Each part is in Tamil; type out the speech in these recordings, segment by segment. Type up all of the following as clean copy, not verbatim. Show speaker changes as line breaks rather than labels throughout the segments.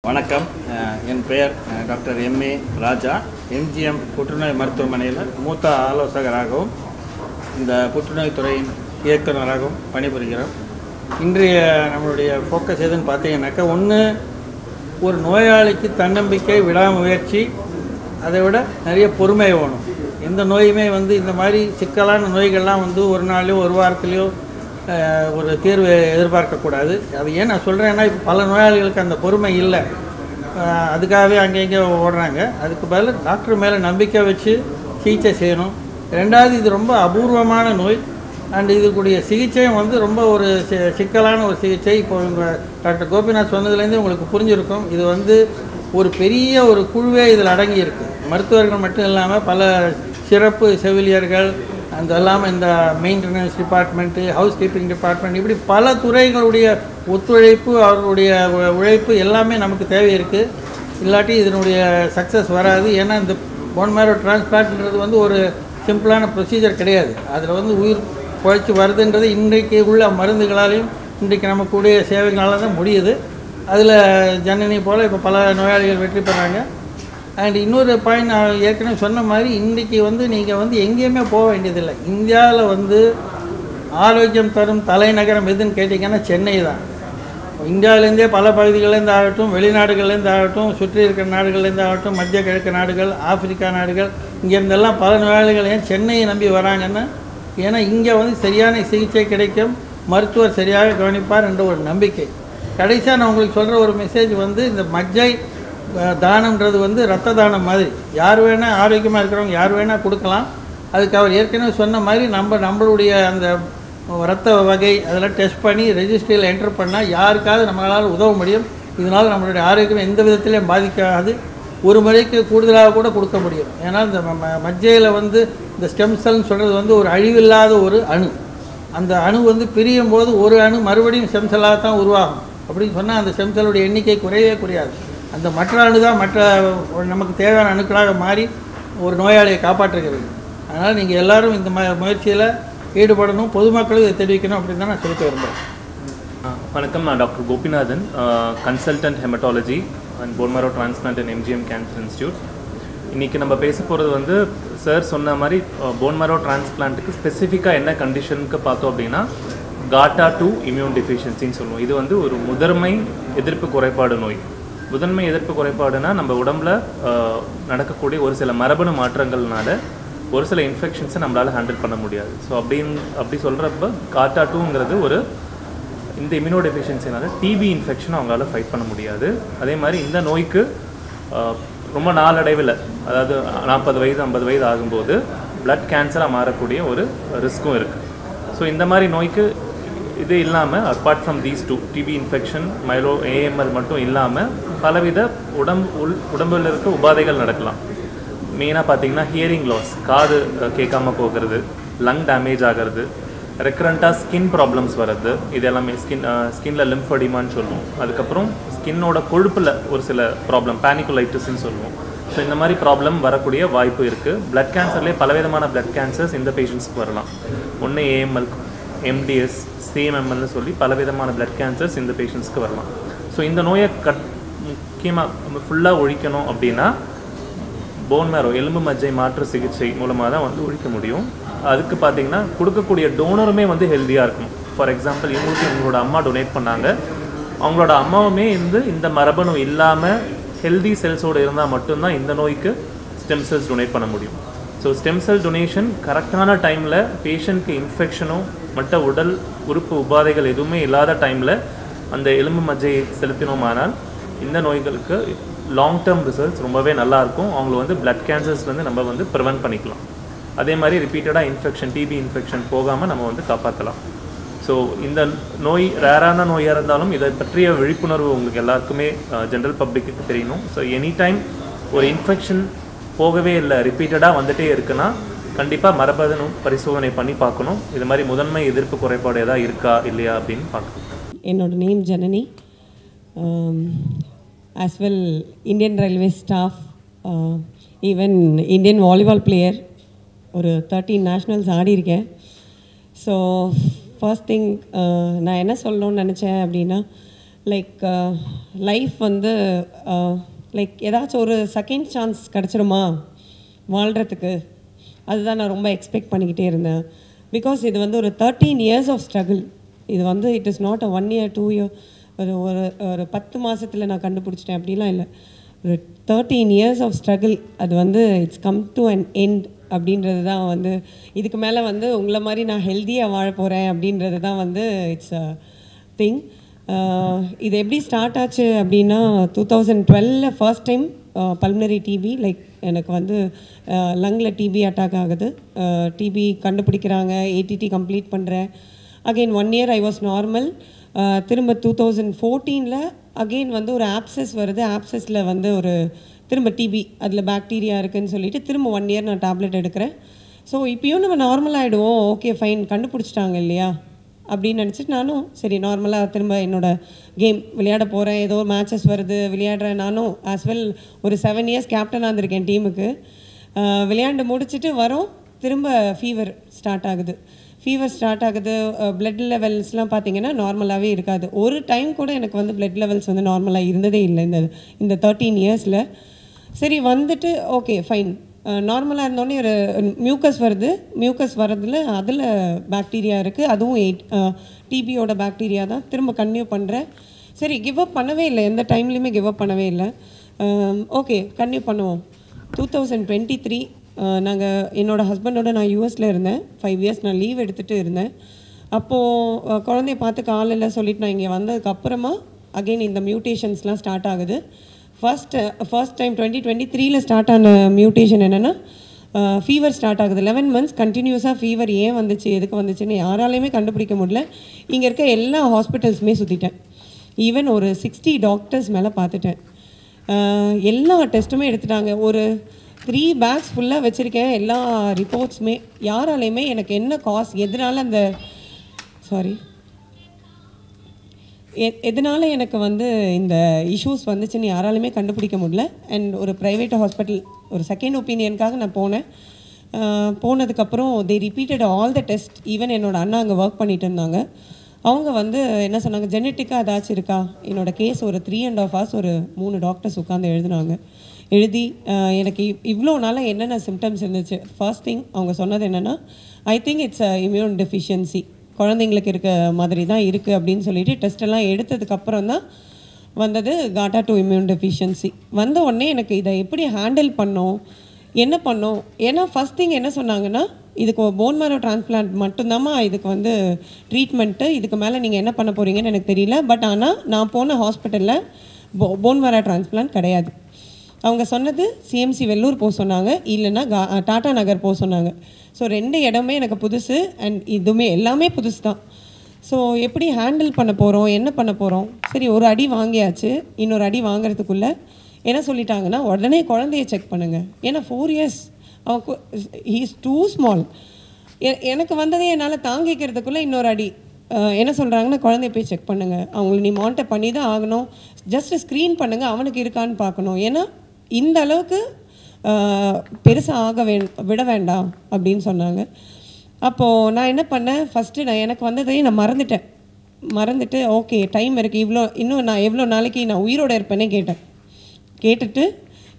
வணக்கம். என் பெயர் டாக்டர் எம்ஏ ராஜா. எம்ஜிஎம் புற்றுநோய் மருத்துவமனையில் மூத்த ஆலோசகராகவும் இந்த புற்றுநோய் துறையின் இயக்குநராகவும் பணிபுரிகிறோம். இன்றைய நம்மளுடைய ஃபோக்கஸ் எதுன்னு பார்த்தீங்கன்னாக்கா, ஒன்று ஒரு நோயாளிக்கு தன்னம்பிக்கை, விடாமுயற்சி, அதை விட நிறைய பொறுமை வேணும். எந்த நோயுமே இந்த மாதிரி சிக்கலான நோய்கள்லாம் ஒரு நாளையோ ஒரு வாரத்துலேயோ ஒரு தீர்வு எதிர்பார்க்கக்கூடாது. அது ஏன் நான் சொல்கிறேன்னா, இப்போ பல நோயாளிகளுக்கு அந்த பொறுமை இல்லை. அதுக்காகவே அங்கே ஓடுறாங்க. அதுக்கு பதில் டாக்டர் மேலே நம்பிக்கை வச்சு சிகிச்சை செய்யணும். ரெண்டாவது, இது ரொம்ப அபூர்வமான நோய். அண்ட் இதுக்குரிய சிகிச்சையும் ரொம்ப ஒரு சிக்கலான ஒரு சிகிச்சை. இப்போ டாக்டர் கோபிநாத் சொன்னதுலேருந்து உங்களுக்கு புரிஞ்சிருக்கும். இது ஒரு பெரிய ஒரு குழுவே இதில் அடங்கியிருக்கு. மருத்துவர்கள் மட்டும் இல்லாமல் பல சிறப்பு செவிலியர்கள், அது இல்லாமல் இந்த maintenance department, house keeping department, இப்படி பல துறைகளுடைய ஒத்துழைப்பு, அவர்களுடைய உழைப்பு எல்லாமே நமக்கு தேவை இருக்குது. இல்லாட்டி இதனுடைய சக்ஸஸ் வராது. ஏன்னா இந்த போன் மேரோ டிரான்ஸ்பிளான்ட்ன்றது ஒரு சிம்பிளான ப்ரொசீஜர் கிடையாது. அதில் உயிர் குறைச்சி வருதுன்றது இன்றைக்கு உள்ள மருந்துகளாலையும் இன்றைக்கு நமக்குடைய சேவைகளால் தான் முடியுது. அதில் ஜனனி போல் இப்போ பல நோயாளிகள் வெற்றி பெறாங்க. அண்ட் இன்னொரு பாயிண்ட், நான் ஏற்கனவே சொன்ன மாதிரி, இன்றைக்கி நீங்கள் எங்கேயுமே போக வேண்டியதில்லை. இந்தியாவில் ஆரோக்கியம் தரும் தலைநகரம் எதுன்னு கேட்டிங்கன்னா சென்னை தான். இந்தியாவிலேருந்தே பல பகுதிகள்லேருந்து ஆகட்டும், வெளிநாடுகள்லேருந்து ஆகட்டும், சுற்றி இருக்கிற நாடுகள்லேருந்து ஆகட்டும், மத்திய கிழக்கு நாடுகள், ஆப்பிரிக்கா நாடுகள், இங்கேருந்தெல்லாம் பல நோயாளிகள் ஏன் சென்னையை நம்பி வராங்கன்னா, ஏன்னா இங்கே சரியான சிகிச்சை கிடைக்கும், மருத்துவர் சரியாக கவனிப்பார் என்ற ஒரு நம்பிக்கை. கடைசியாக நான் உங்களுக்கு சொல்கிற ஒரு மெசேஜ், இந்த மஜ்ஜை தானம்ன்றது ரத்த தானம் மாதிரி. யார் வேணால், ஆரோக்கியமாக இருக்கிறவங்க யார் வேணால் கொடுக்கலாம். அதுக்கு அவர் ஏற்கனவே சொன்ன மாதிரி நம்மளுடைய அந்த ரத்த வகை அதெல்லாம் டெஸ்ட் பண்ணி ரெஜிஸ்ட்ரியில் என்டர் பண்ணால் யாருக்காவது நம்மளால் உதவ முடியும். இதனால் நம்மளுடைய ஆரோக்கியம் எந்த விதத்திலையும் பாதிக்காது. ஒரு முறைக்கு கூடுதலாக கூட கொடுக்க முடியும். ஏன்னா இந்த மஜ்ஜையில் இந்த ஸ்டெம் செல்னு சொல்கிறது ஒரு அழிவில்லாத ஒரு அணு. அந்த அணு பிரியும் போது ஒரு அணு மறுபடியும் ஸ்டெம் செல்லாக தான் உருவாகும். அப்படின்னு சொன்னால் அந்த ஸ்டெம் செல்லுடைய எண்ணிக்கை குறையவே குறையாது. அந்த மற்ற அணு தான் மற்ற நமக்கு தேவையான அணுக்களாக மாறி ஒரு நோயாளியை காப்பாற்றுகிறது. அதனால் நீங்கள் எல்லோரும் இந்த முயற்சியில் ஈடுபடணும், பொதுமக்களும் இதை தெரிவிக்கணும் அப்படின்னு தான் நான் சொல்லிட்டு விரும்புகிறேன்.
வணக்கம், நான் doctor Gopinathan, consultant haematology and phone மேரோ transplant and MGM cancer institute. இன்றைக்கி நம்ம பேச போகிறது சார் சொன்ன மாதிரி போன் மேரோ டிரான்ஸ்பிளான்ட்டுக்கு ஸ்பெசிஃபிக்காக என்ன கண்டிஷனுக்கு பார்த்தோம் அப்படின்னா, GATA2 இம்யூன் டெஃபிஷியன்சின்னு சொல்லுவோம். இது ஒரு முதன்மை எதிர்ப்பு குறைபாடு நோய். முதன்மை எதிர்ப்பு குறைபாடுனா நம்ம உடம்புல நடக்கக்கூடிய ஒரு சில மரபணு மாற்றங்கள்னால ஒரு சில இன்ஃபெக்ஷன்ஸை நம்மளால் ஹேண்டில் பண்ண முடியாது. ஸோ அப்படி சொல்கிறப்ப GATA2ங்கிறது இந்த இம்யூனோ டெஃபிஷியன்சினால டிபி இன்ஃபெக்ஷனை அவங்களால ஃபைட் பண்ண முடியாது. அதே மாதிரி இந்த நோய்க்கு ரொம்ப நாளடைவில், அதாவது 40 வயது 50 வயது ஆகும்போது பிளட் கேன்சராக மாறக்கூடிய ஒரு ரிஸ்க்கும் இருக்குது. ஸோ இந்த மாதிரி நோய்க்கு இது இல்லாமல், apart from these two, TB infection, myelo AML மட்டும் இல்லாமல் பலவித உடம்பில் இருக்க உபாதைகள் நடக்கலாம். மெயினாக பார்த்தீங்கன்னா ஹியரிங் லாஸ், காது கேட்காம போகிறது, லங் டேமேஜ் ஆகிறது, ரெக்கரண்ட்டாக ஸ்கின் ப்ராப்ளம்ஸ் வர்றது, இது எல்லாமே ஸ்கின்ல லிம்ஃபடிமான்னு சொல்லுவோம். அதுக்கப்புறம் ஸ்கின்னோட கொழுப்பில் ஒரு சில ப்ராப்ளம், பேனிகுலைட்டிஸ்ன்னு சொல்லுவோம். ஸோ இந்த மாதிரி ப்ராப்ளம் வரக்கூடிய வாய்ப்பு இருக்குது. பிளட் கேன்சர்லேயே பலவிதமான பிளட் கேன்சர்ஸ் இந்த பேஷண்ட்ஸ்க்கு வரலாம். ஒன்று ஏஎம்எல், எம்டிஎஸ், சிஎம்எம்எல்னு சொல்லி பலவிதமான பிளட் கேன்சர்ஸ் இந்த பேஷண்ட்ஸ்க்கு வரலாம். ஸோ இந்த நோயை முக்கியமாக ஃபுல்லாக ஒழிக்கணும் அப்படின்னா போன் மேரோ, எலும்பு மஜ்ஜை மாற்று சிகிச்சை மூலமாக தான் ஒழிக்க முடியும். அதுக்கு பார்த்தீங்கன்னா கொடுக்கக்கூடிய டோனருமே ஹெல்த்தியாக இருக்கணும். ஃபார் எக்ஸாம்பிள், உங்களோட அம்மா டொனேட் பண்ணாங்க, அவங்களோட அம்மாவுமே இந்த மரபணு இல்லாமல் ஹெல்தி செல்ஸோடு இருந்தால் மட்டும்தான் இந்த நோய்க்கு ஸ்டெம் செல்ஸ் டொனேட் பண்ண முடியும். ஸோ ஸ்டெம் செல் டொனேஷன் கரெக்டான டைமில், பேஷண்ட்க்கு இன்ஃபெக்ஷனோ மற்ற உடல் உறுப்பு உபாதைகள் எதுவுமே இல்லாத டைமில் அந்த எலும்பு மஜ்ஜையை செலுத்தினோமானால் இந்த நோய்களுக்கு லாங் டேர்ம் ரிசல்ட்ஸ் ரொம்பவே நல்லாயிருக்கும். அவங்கள பிளட் கேன்சர்ஸ்லேருந்து நம்ம ப்ரிவென்ட் பண்ணிக்கலாம். அதே மாதிரி ரிப்பீட்டடாக இன்ஃபெக்ஷன், டிபி இன்ஃபெக்ஷன் போகாமல் நம்ம காப்பாற்றலாம். ஸோ இந்த நோய் ரேரான நோயாக இருந்தாலும் இதை பற்றிய விழிப்புணர்வு உங்களுக்கு எல்லாருக்குமே ஜென்ரல் பப்ளிக்கு தெரியணும். ஸோ எனி டைம் ஒரு இன்ஃபெக்ஷன் போகவே இல்லை, ரிப்பீட்டடாக வந்துகிட்டே இருக்குன்னா கண்டிப்பாக மரபணு பரிசோதனை பண்ணி பார்க்கணும். இது மாதிரி முதன்மை எதிர்ப்பு குறைபாடு ஏதாவது இருக்கா இல்லையா அப்படின்னு பார்க்கணும்.
என்னோட name Janani. as well Indian Railway staff, even Indian volleyball player, ஒரு 13 nationals ஆடி இருக்கேன். ஸோ ஃபர்ஸ்ட் திங் நான் என்ன சொல்லணும்னு நினச்சேன் அப்படின்னா, லைக் லைஃப் வந்து லைக் ஏதாச்சும் ஒரு செகண்ட் சான்ஸ் கிடச்சிருமா வாழ்கிறதுக்கு, அதுதான் நான் ரொம்ப எக்ஸ்பெக்ட் பண்ணிக்கிட்டே இருந்தேன். பிகாஸ் இது வந்து ஒரு 13 years ஆஃப் ஸ்ட்ரகிள். இது வந்து it is not a 1 year 2 year, ஒரு 10 மாதத்தில் நான் கண்டுபிடிச்சிட்டேன் அப்படிலாம் இல்லை. ஒரு 13 years ஆஃப் ஸ்ட்ரகிள். அது வந்து it's come to an end அப்படின்றது தான் வந்து, இதுக்கு மேலே வந்து உங்களை மாதிரி நான் ஹெல்த்தியாக வாழ போகிறேன் அப்படின்றது தான் வந்து இட்ஸ் அ திங். இது எப்படி ஸ்டார்ட் ஆச்சு அப்படின்னா 2012 first time pulmonary TB, like எனக்கு வந்து லங்கில் டிபி அட்டாக் ஆகுது. டிபி கண்டுபிடிக்கிறாங்க, ஏடிடி கம்ப்ளீட் பண்ணுறேன். Again 1 year I was normal. திரும்ப 2014 அகெயின் வந்து ஒரு ஆப்சஸ் வருது. ஆப்சஸில் வந்து ஒரு திரும்ப டிபி, அதில் பாக்டீரியா இருக்குதுன்னு சொல்லிட்டு திரும்ப 1 year நான் டேப்லெட் எடுக்கிறேன். ஸோ இப்போயும் நம்ம நார்மல் ஆகிடுவோம், ஓகே ஃபைன், கண்டுபிடிச்சிட்டாங்க இல்லையா அப்படின்னு நினச்சிட்டு நானும் சரி நார்மலாக திரும்ப என்னோடய கேம் விளையாட போகிறேன். ஏதோ மேட்சஸ் வருது, விளையாடுறேன். நானும் ஆஸ் வெல் ஒரு 7 years கேப்டனாக இருந்திருக்கேன் டீமுக்கு. விளையாண்டு முடிச்சுட்டு வரோம், திரும்ப ஃபீவர் ஸ்டார்ட் ஆகுது. பிளட் லெவல்ஸ்லாம் பார்த்தீங்கன்னா நார்மலாகவே இருக்காது. ஒரு டைம் கூட எனக்கு வந்து பிளட் லெவல்ஸ் வந்து நார்மலாக இருந்ததே இல்லை இந்த 13 yearsல. சரி வந்துட்டு ஓகே ஃபைன், நார்மலாக இருந்தோடனே ஒரு மியூக்கஸ் வருது. மியூக்கஸ் வர்றதுல அதில் பாக்டீரியா இருக்குது, அதுவும் டிபியோட பாக்டீரியா தான். திரும்ப கன்டினியூ பண்ணுறேன். சரி கிவ் அப் பண்ணவே இல்லை, எந்த டைம்லேயுமே கிவ் அப் பண்ணவே இல்லை. ஓகே கன்டினியூ பண்ணுவோம். 2023 நாங்கள் என்னோடய ஹஸ்பண்டோட நான் யூஎஸில் இருந்தேன். 5 years நான் லீவ் எடுத்துகிட்டு இருந்தேன். அப்போது குழந்தைய பார்த்து காலையில் சொல்லிவிட்டு நான் இங்கே வந்ததுக்கப்புறமா அகெயின் இந்த மியூட்டேஷன்ஸ்லாம் ஸ்டார்ட் ஆகுது. ஃபர்ஸ்ட் டைம் 2023 ஸ்டார்ட் ஆன மியூட்டேஷன் என்னென்னா ஃபீவர் ஸ்டார்ட் ஆகுது. 11 months கண்டினியூஸாக ஃபீவர். ஏன் வந்துச்சு, எதுக்கு வந்துச்சுன்னு யாராலையுமே கண்டுபிடிக்க முடியல. இங்கே இருக்க எல்லா ஹாஸ்பிட்டல்ஸுமே சுற்றிட்டேன். ஈவன் ஒரு 60 டாக்டர்ஸ் மேலே பார்த்துட்டேன். எல்லா டெஸ்ட்டுமே எடுத்துட்டாங்க. ஒரு 3 bags ஃபுல்லாக வச்சுருக்கேன், எல்லா ரிப்போர்ட்ஸுமே. யாராலையுமே எனக்கு என்ன காஸ், எதனால் அந்த எதனால் எனக்கு வந்து இந்த இஷ்யூஸ் வந்துச்சுன்னு யாராலுமே கண்டுபிடிக்க முடியல. அண்ட் ஒரு ப்ரைவேட் ஹாஸ்பிட்டல் ஒரு செகண்ட் ஒப்பீனியனுக்காக நான் போனேன். போனதுக்கப்புறம் they repeated all the test. Even என்னோடய அண்ணா அங்கே ஒர்க் பண்ணிட்டு இருந்தாங்க. அவங்க வந்து என்ன சொன்னாங்க, ஜெனட்டிக்காக ஏதாச்சும் இருக்கா. என்னோடய கேஸ் ஒரு 3.5 hours ஒரு 3 டாக்டர்ஸ் உட்காந்து எழுதி எனக்கு இவ்வளோ நாளாக என்னென்ன சிம்டம்ஸ் இருந்துச்சு. ஃபர்ஸ்ட் திங் அவங்க சொன்னது என்னென்னா, I think it's immune deficiency, குழந்தைங்களுக்கு இருக்க மாதிரி தான் இருக்குது அப்படின்னு சொல்லிட்டு டெஸ்ட்டெல்லாம் எடுத்ததுக்கப்புறம் தான் வந்தது காட்டா டு இம்யூன் டெஃபிஷியன்சி. வந்த உடனே எனக்கு இதை எப்படி ஹேண்டில் பண்ணோம், என்ன பண்ணோம். ஏன்னா ஃபஸ்ட் திங் என்ன சொன்னாங்கன்னா, இதுக்கு போன் மேரோ டிரான்ஸ்பிளான்ட் மட்டும்தாம்மா இதுக்கு வந்து ட்ரீட்மெண்ட்டு, இதுக்கு மேலே நீங்கள் என்ன பண்ண போகிறீங்கன்னு எனக்கு தெரியல. பட் ஆனால் நான் போன ஹாஸ்பிட்டலில் போன் மேரோ டிரான்ஸ்பிளான்ட் கிடையாது. அவங்க சொன்னது சிஎம்சி வெள்ளூர் போக சொன்னாங்க, இல்லைன்னா டாடா நகர் போக சொன்னாங்க. ஸோ 2 இடமே எனக்கு புதுசு. அண்ட் இதுவுமே எல்லாமே புதுசு தான். ஸோ எப்படி ஹேண்டில் பண்ண போகிறோம், என்ன பண்ண போகிறோம். சரி ஒரு அடி வாங்கியாச்சு. இன்னொரு அடி வாங்கிறதுக்குள்ளே என்ன சொல்லிட்டாங்கன்னா, உடனே குழந்தைய செக் பண்ணுங்கள். ஏன்னா 4 years அவன் ஹீ இஸ் டூ ஸ்மால். எனக்கு வந்ததே என்னால் தாங்கிக்கிறதுக்குள்ளே இன்னொரு அடி. என்ன சொல்கிறாங்கன்னா, குழந்தைய போய் செக் பண்ணுங்கள், அவங்களை நீ மானிட்டர் பண்ணி தான் ஆகணும், ஜஸ்ட்டு ஸ்க்ரீன் பண்ணுங்கள், அவனுக்கு இருக்கான்னு பார்க்கணும். ஏன்னா இந்த அளவுக்கு பெருசாக விட வேண்டாம் அப்படின்னு சொன்னாங்க. அப்போது நான் என்ன பண்ணேன், ஃபஸ்ட்டு எனக்கு வந்ததையும் நான் மறந்துட்டு ஓகே டைம் இருக்குது, இன்னும் நான் எவ்வளோ நாளைக்கு நான் உயிரோடு இருப்பேனே கேட்டுட்டு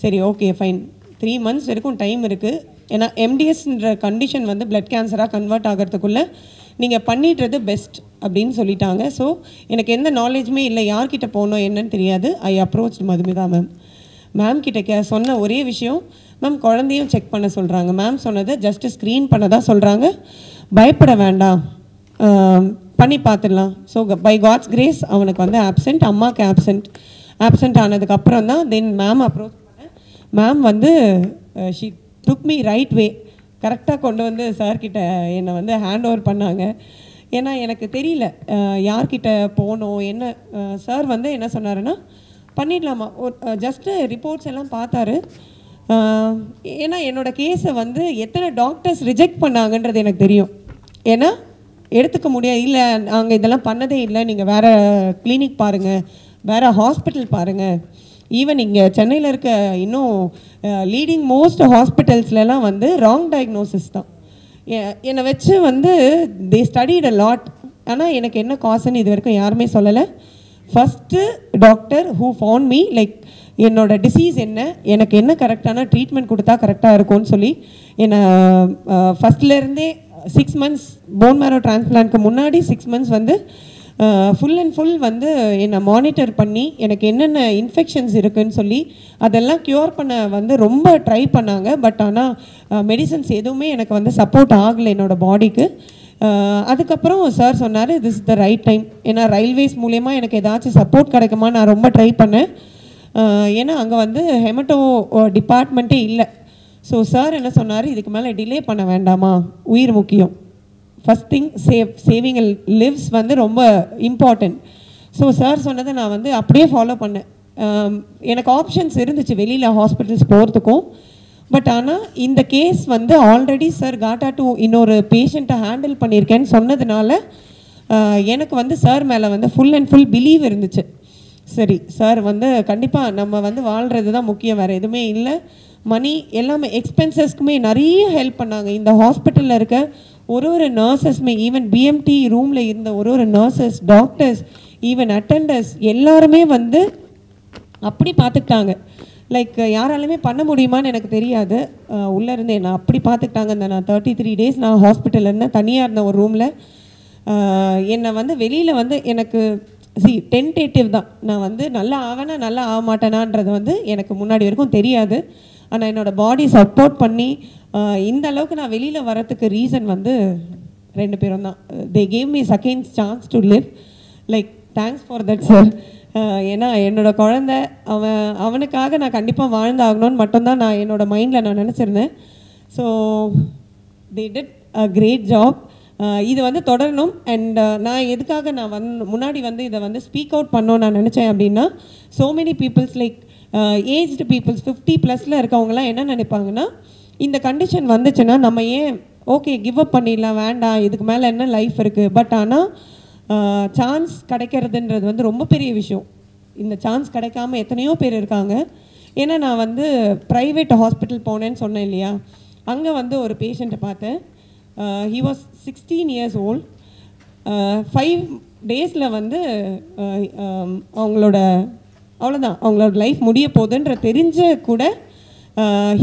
சரி ஓகே ஃபைன் 3 months வரைக்கும் டைம் இருக்குது. ஏன்னா எம்டிஎஸ்ன்ற கண்டிஷன் வந்து பிளட் கேன்சராக கன்வெர்ட் ஆகிறதுக்குள்ளே நீங்கள் பண்ணிடுறது பெஸ்ட் அப்படின்னு சொல்லிட்டாங்க. ஸோ எனக்கு எந்த நாலேஜுமே இல்லை, யார்கிட்ட போகணும் என்னன்னு தெரியாது. ஐ அப்ரோச் மதுமிதா மேம் கிட்ட சொன்ன ஒரே விஷயம், மேம் குழந்தையும் செக் பண்ண சொல்கிறாங்க. மேம் சொன்னது ஜஸ்ட்டு ஸ்க்ரீன் பண்ண தான் சொல்கிறாங்க, பயப்பட வேண்டாம், பண்ணி பார்த்துடலாம். ஸோ பை காட்ஸ் கிரேஸ் அவனுக்கு வந்து ஆப்சென்ட், அம்மாவுக்கு ஆப்சென்ட் ஆனதுக்கப்புறம் தான் தென் மேம் அப்ரோச் பண்ணேன். மேம் வந்து she took me right way, கரெக்டாக கொண்டு வந்து சார்கிட்ட என்னை வந்து ஹேண்ட் ஓவர் பண்ணாங்க. ஏன்னா எனக்கு தெரியல யார்கிட்ட போகணும் என்ன. சார் வந்து என்ன சொன்னாருன்னா, பண்ணிடலாமா, ஜஸ்ட்டு ரிப்போர்ட்ஸ் எல்லாம் பார்த்தாரு. ஏன்னா என்னோடய கேஸை வந்து எத்தனை டாக்டர்ஸ் ரிஜெக்ட் பண்ணாங்கன்றது எனக்கு தெரியும். ஏன்னா எடுத்துக்க முடியாது, இல்லை நாங்கள் இதெல்லாம் பண்ணதே இல்லை, நீங்கள் வேறு கிளினிக் பாருங்கள், வேறு ஹாஸ்பிட்டல் பாருங்கள். ஈவன் இங்கே சென்னையில் இருக்க இன்னும் லீடிங் மோஸ்ட் ஹாஸ்பிட்டல்ஸ்லாம் வந்து ராங் டயக்னோசிஸ் தான். என்னை வச்சு வந்து தே ஸ்டடிட் அ லாட். ஆனால் எனக்கு என்ன காசுன்னு இது வரைக்கும் யாருமே சொல்லலை. First doctor who found me like என்னோட டிசீஸ் என்ன, எனக்கு என்ன கரெக்டான ட்ரீட்மெண்ட் கொடுத்தா கரெக்டாக இருக்கும்னு சொல்லி என்னை ஃபஸ்ட்லேருந்தே 6 months போன் மேரோ டிரான்ஸ்பிளான்ட்க்கு முன்னாடி 6 months வந்து ஃபுல் அண்ட் ஃபுல் வந்து என்னை மானிட்டர் பண்ணி எனக்கு என்னென்ன இன்ஃபெக்ஷன்ஸ் இருக்குதுன்னு சொல்லி அதெல்லாம் க்யூர் பண்ண வந்து ரொம்ப ட்ரை பண்ணாங்க. பட் ஆனால் மெடிசன்ஸ் எதுவுமே எனக்கு வந்து சப்போர்ட் ஆகலை என்னோடய பாடிக்கு. அதுக்கப்புறம் சார் சொன்னார் this is the right time. ஏன்னா ரயில்வேஸ் மூலயமா எனக்கு ஏதாச்சும் சப்போர்ட் கிடைக்குமா நான் ரொம்ப ட்ரை பண்ணேன். ஏன்னா அங்கே வந்து ஹெமட்டோ டிபார்ட்மெண்ட்டே இல்லை. ஸோ சார் என்ன சொன்னார், இதுக்கு மேலே டிலே பண்ண வேண்டாமா, உயிர் முக்கியம், ஃபஸ்ட் திங் சேவிங் லிவ்ஸ் வந்து ரொம்ப இம்பார்ட்டண்ட். ஸோ சார் சொன்னதை நான் வந்து அப்படியே ஃபாலோ பண்ணேன். எனக்கு ஆப்ஷன்ஸ் இருந்துச்சு வெளியில் ஹாஸ்பிட்டல்ஸ் போகிறதுக்கும். பட் ஆனால் இந்த கேஸ் வந்து ஆல்ரெடி சார் காட்டா டூ இன்னொரு பேஷண்ட்டை ஹேண்டில் பண்ணியிருக்கேன்னு சொன்னதுனால எனக்கு வந்து சார் மேலே வந்து ஃபுல் அண்ட் ஃபுல் பிலீவ் இருந்துச்சு. சரி சார் வந்து கண்டிப்பாக நம்ம வந்து வாழ்கிறது தான் முக்கியம், வேறு எதுவுமே இல்லை. மணி எல்லாமே எக்ஸ்பென்சஸ்க்குமே நிறைய ஹெல்ப் பண்ணாங்க. இந்த ஹாஸ்பிட்டலில் இருக்க ஒரு நர்சஸ்மே, ஈவன் பிஎம்டி ரூமில் இருந்த ஒரு நர்சஸ், டாக்டர்ஸ், ஈவன் அட்டெண்டர்ஸ் எல்லாருமே வந்து அப்படி பார்த்துக்கிட்டாங்க. லைக் யாராலுமே பண்ண முடியுமான்னு எனக்கு தெரியாது. உள்ளே இருந்து என்னை அப்படி பார்த்துக்கிட்டாங்க. இந்த நான் 33 days நான் ஹாஸ்பிட்டலில் இருந்தேன், தனியாக இருந்தேன் ஒரு ரூமில். என்னை வந்து வெளியில் வந்து எனக்கு டென்டேட்டிவ் தான், நான் வந்து நல்லா ஆவேனா நல்லா ஆக மாட்டேனான்றது வந்து எனக்கு முன்னாடி வரைக்கும் தெரியாது. ஆனால் என்னோடய பாடி சப்போர்ட் பண்ணி இந்த அளவுக்கு நான் வெளியில் வரத்துக்கு ரீசன் வந்து 2 பேரும் தான். They gave me second chance to live. Like thanks for that sir. ஏன்னா என்னோடய குழந்தை அவனுக்காக நான் கண்டிப்பாக வாழ்ந்தாகணும்னு மட்டும்தான் நான் என்னோடய மைண்டில் நான் நினச்சிருந்தேன். So they did a great job. இது வந்து தொடரணும். அண்ட் நான் எதுக்காக நான் முன்னாடி வந்து இதை வந்து ஸ்பீக் அவுட் பண்ணோன்னு நான் நினச்சேன் அப்படின்னா, so many peoples like aged peoples 50+ இருக்கவங்களாம் என்ன நினைப்பாங்கன்னா, இந்த கண்டிஷன் வந்துச்சுன்னா நம்ம ஏன் ஓகே கிவ் அப் பண்ணிடலாம், வேண்டாம், இதுக்கு மேலே என்ன லைஃப் இருக்குது. பட் ஆனால் சான்ஸ் கிடைக்கிறதுன்றது வந்து ரொம்ப பெரிய விஷயம். இந்த சான்ஸ் கிடைக்காம எத்தனையோ பேர் இருக்காங்க. ஏன்னா நான் வந்து ப்ரைவேட் ஹாஸ்பிட்டல் போனேன்னு சொன்னேன் இல்லையா, அங்கே வந்து ஒரு பேஷண்ட்டை பார்த்தேன். he was 16 years old. 5 days வந்து அவ்வளோதான் அவங்களோட லைஃப் முடிய போகுதுன்ற தெரிஞ்ச கூட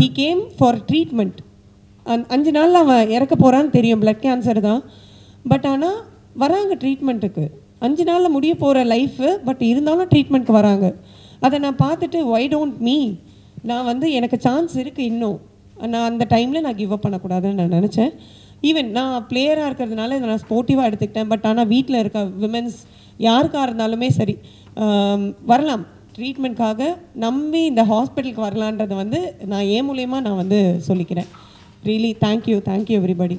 he came for treatment. 5 நாளில் அவன் இறக்க போகிறான்னு தெரியும், பிளட் கேன்சர் தான். பட் ஆனால் வராங்க ட்ரீட்மெண்ட்டுக்கு. 5 நாளில் முடிய போகிற லைஃபு, பட் இருந்தாலும் ட்ரீட்மெண்ட்க்கு வராங்க. அதை நான் பார்த்துட்டு why don't me, நான் வந்து எனக்கு சான்ஸ் இருக்குது இன்னும், நான் அந்த டைமில் நான் கிவ் அப் பண்ணக்கூடாதுன்னு நான் நினச்சேன். ஈவன் நான் பிளேயராக இருக்கிறதுனால இதை நான் ஸ்போர்ட்டிவாக எடுத்துக்கிட்டேன். பட் ஆனால் வீட்டில் இருக்க விமென்ஸ் யாருக்காக இருந்தாலுமே சரி வரலாம் ட்ரீட்மெண்ட்காக, நம்பி இந்த ஹாஸ்பிட்டலுக்கு வரலான்றதை வந்து நான் ஏன் மூலயமா நான் வந்து சொல்லிக்கிறேன். Really thank you everybody.